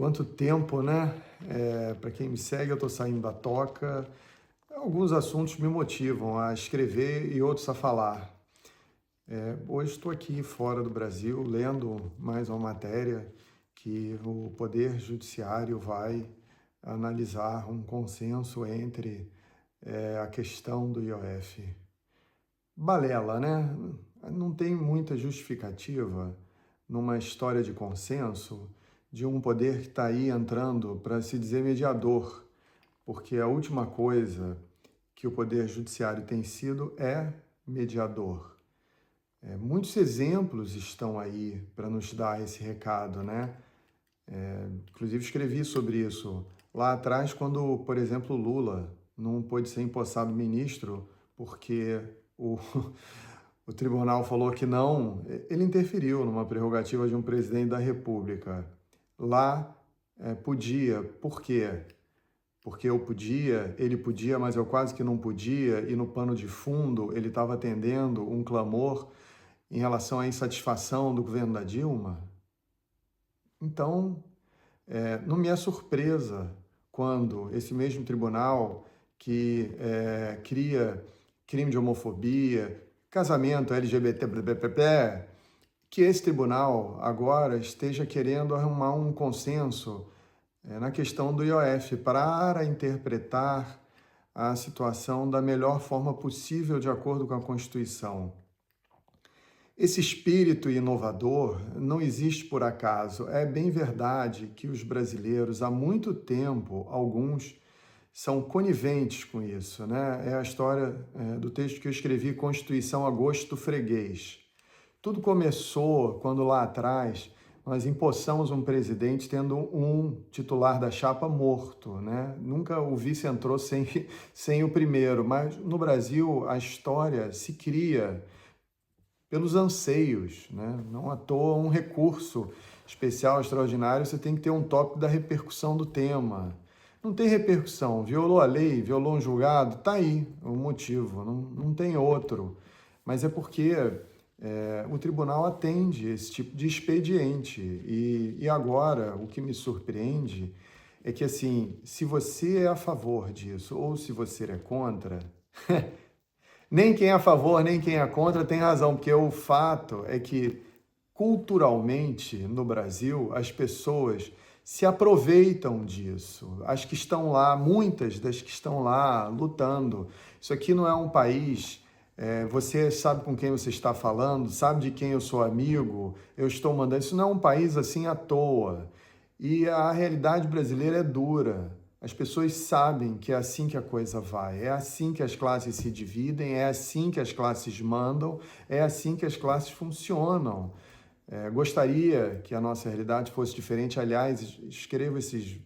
Quanto tempo, né? Para quem me segue, eu estou saindo da toca. Alguns assuntos me motivam a escrever e outros a falar. Hoje estou aqui fora do Brasil, lendo mais uma matéria que o Poder Judiciário vai analisar um consenso entre a questão do IOF. Balela, né? Não tem muita justificativa numa história de consenso de um poder que está aí entrando para se dizer mediador, porque a última coisa que o Poder Judiciário tem sido é mediador. Muitos exemplos estão aí para nos dar esse recado, né? Inclusive escrevi sobre isso lá atrás, quando, por exemplo, Lula não pôde ser empossado ministro porque o tribunal falou que não, ele interferiu numa prerrogativa de um presidente da República. Lá podia, por quê? Porque eu podia, ele podia, mas eu quase que não podia, e no pano de fundo ele estava atendendo um clamor em relação à insatisfação do governo da Dilma. Então, não me é surpresa quando esse mesmo tribunal que cria crime de homofobia, casamento LGBT, que esse tribunal agora esteja querendo arrumar um consenso na questão do IOF para interpretar a situação da melhor forma possível de acordo com a Constituição. Esse espírito inovador não existe por acaso. É bem verdade que os brasileiros, há muito tempo, alguns são coniventes com isso, né? É a história do texto que eu escrevi, Constituição a Gosto Freguês. Tudo começou quando lá atrás nós empossamos um presidente tendo um titular da chapa morto, né? Nunca o vice entrou sem o primeiro, mas no Brasil a história se cria pelos anseios, né? Não à toa um recurso especial, extraordinário, você tem que ter um tópico da repercussão do tema. Não tem repercussão, violou a lei, violou um julgado, tá aí o motivo, não tem outro. Mas é porque o tribunal atende esse tipo de expediente. E agora, o que me surpreende é que, assim, se você é a favor disso ou se você é contra, nem quem é a favor, nem quem é contra tem razão, porque o fato é que, culturalmente, no Brasil, as pessoas se aproveitam disso. As que estão lá, muitas das que estão lá lutando. Isso aqui não é um país, você sabe com quem você está falando, sabe de quem eu sou amigo, eu estou mandando. Isso não é um país assim à toa. E a realidade brasileira é dura. As pessoas sabem que é assim que a coisa vai, é assim que as classes se dividem, é assim que as classes mandam, é assim que as classes funcionam. Gostaria que a nossa realidade fosse diferente. Aliás, escrevo esses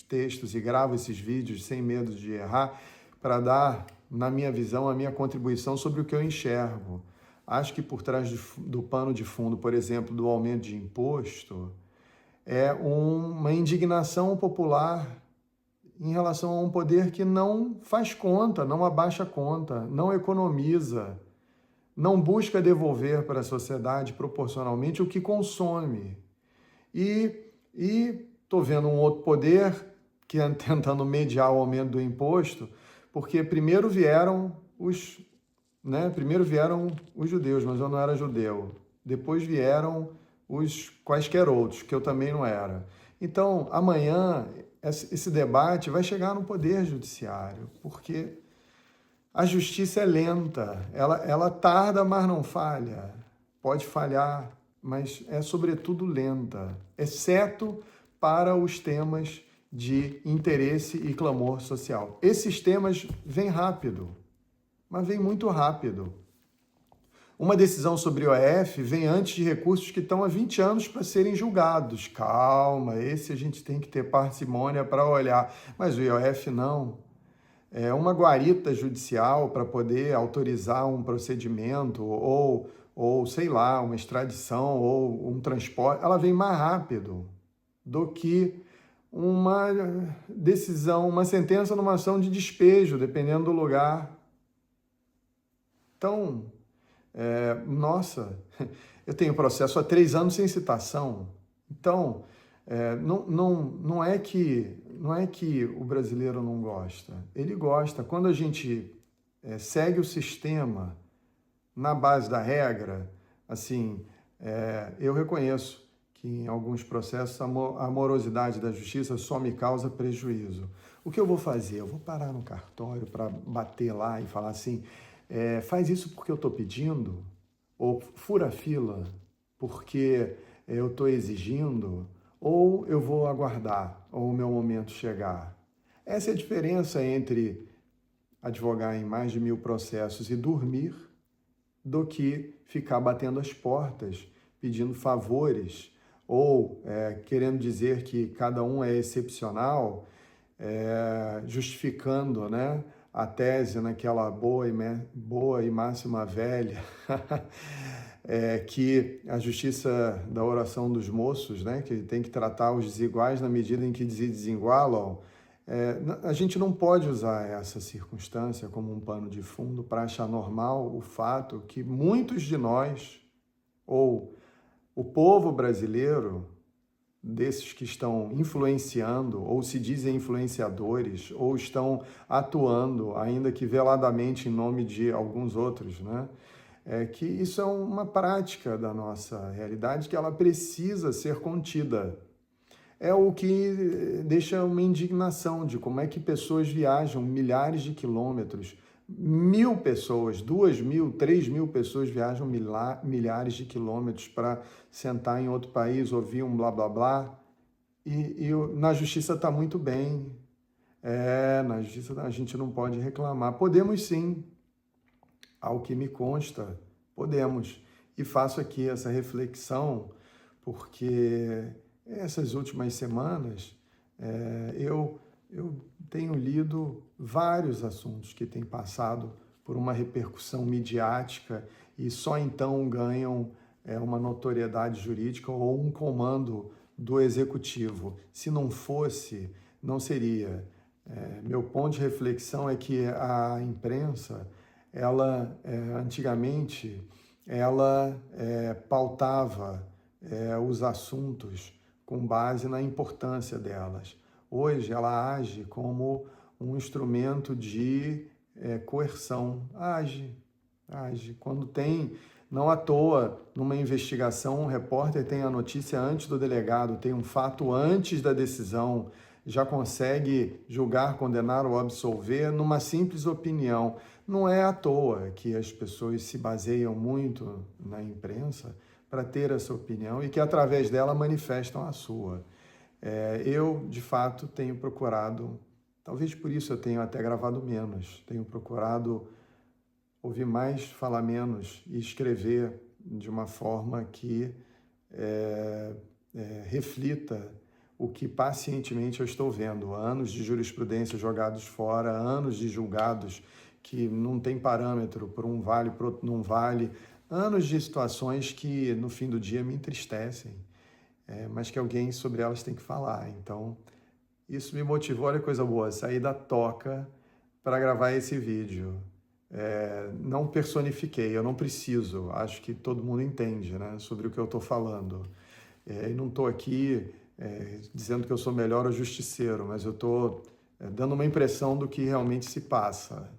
textos e gravo esses vídeos sem medo de errar para dar, na minha visão, a minha contribuição sobre o que eu enxergo. Acho que por trás do pano de fundo, por exemplo, do aumento de imposto, é uma indignação popular em relação a um poder que não faz conta, não abaixa a conta, não economiza, não busca devolver para a sociedade proporcionalmente o que consome. E estou vendo um outro poder que tentando mediar o aumento do imposto, porque primeiro vieram os judeus, mas eu não era judeu. Depois vieram os quaisquer outros, que eu também não era. Então, amanhã, esse debate vai chegar no Poder Judiciário, porque a justiça é lenta, ela tarda, mas não falha. Pode falhar, mas é sobretudo lenta, exceto para os temas de interesse e clamor social. Esses temas vêm rápido, mas vêm muito rápido. Uma decisão sobre o IOF vem antes de recursos que estão há 20 anos para serem julgados. Calma, esse a gente tem que ter parcimônia para olhar, mas o IOF não. É uma guarita judicial para poder autorizar um procedimento ou, sei lá, uma extradição ou um transporte, ela vem mais rápido do que uma decisão, uma sentença numa ação de despejo, dependendo do lugar. Então, nossa, eu tenho processo há 3 anos sem citação. Então, Não é que o brasileiro não gosta, ele gosta. Quando a gente segue o sistema na base da regra, assim, eu reconheço que em alguns processos a morosidade da justiça só me causa prejuízo. O que eu vou fazer? Eu vou parar no cartório para bater lá e falar assim, faz isso porque eu estou pedindo? Ou fura a fila porque eu estou exigindo? Ou eu vou aguardar o meu momento chegar? Essa é a diferença entre advogar em mais de 1000 processos e dormir do que ficar batendo as portas, pedindo favores ou querendo dizer que cada um é excepcional, justificando, né, a tese naquela boa e máxima velha, que a justiça da oração dos moços, né, que tem que tratar os desiguais na medida em que se desigualam. A gente não pode usar essa circunstância como um pano de fundo para achar normal o fato que muitos de nós, ou o povo brasileiro, desses que estão influenciando, ou se dizem influenciadores, ou estão atuando, ainda que veladamente, em nome de alguns outros, né? Que isso é uma prática da nossa realidade que ela precisa ser contida. É o que deixa uma indignação de como é que pessoas viajam milhares de quilômetros, 1000 pessoas, 2000, 3000 pessoas viajam milhares de quilômetros para sentar em outro país, ouvir um blá blá blá, e na justiça está muito bem. Na justiça a gente não pode reclamar. Podemos sim, ao que me consta, podemos. E faço aqui essa reflexão porque essas últimas semanas eu tenho lido vários assuntos que têm passado por uma repercussão midiática e só então ganham uma notoriedade jurídica ou um comando do executivo. Se não fosse, não seria. Meu ponto de reflexão é que a imprensa, ela antigamente, ela pautava os assuntos com base na importância delas. Hoje ela age como um instrumento de coerção. Age. Quando tem, não à toa, numa investigação, um repórter tem a notícia antes do delegado, tem um fato antes da decisão, já consegue julgar, condenar ou absolver numa simples opinião. Não é à toa que as pessoas se baseiam muito na imprensa para ter essa opinião e que através dela manifestam a sua. Eu, de fato, tenho procurado, talvez por isso eu tenho até gravado menos, tenho procurado ouvir mais, falar menos e escrever de uma forma que reflita o que pacientemente eu estou vendo. Anos de jurisprudência jogados fora, anos de julgados que não tem parâmetro, por um vale, por outro não vale, anos de situações que no fim do dia me entristecem, mas que alguém sobre elas tem que falar. Então, isso me motivou, olha que coisa boa, sair da toca para gravar esse vídeo. Não personifiquei, eu não preciso, acho que todo mundo entende, né, sobre o que eu estou falando. E não estou aqui dizendo que eu sou melhor ou justiceiro, mas eu estou dando uma impressão do que realmente se passa.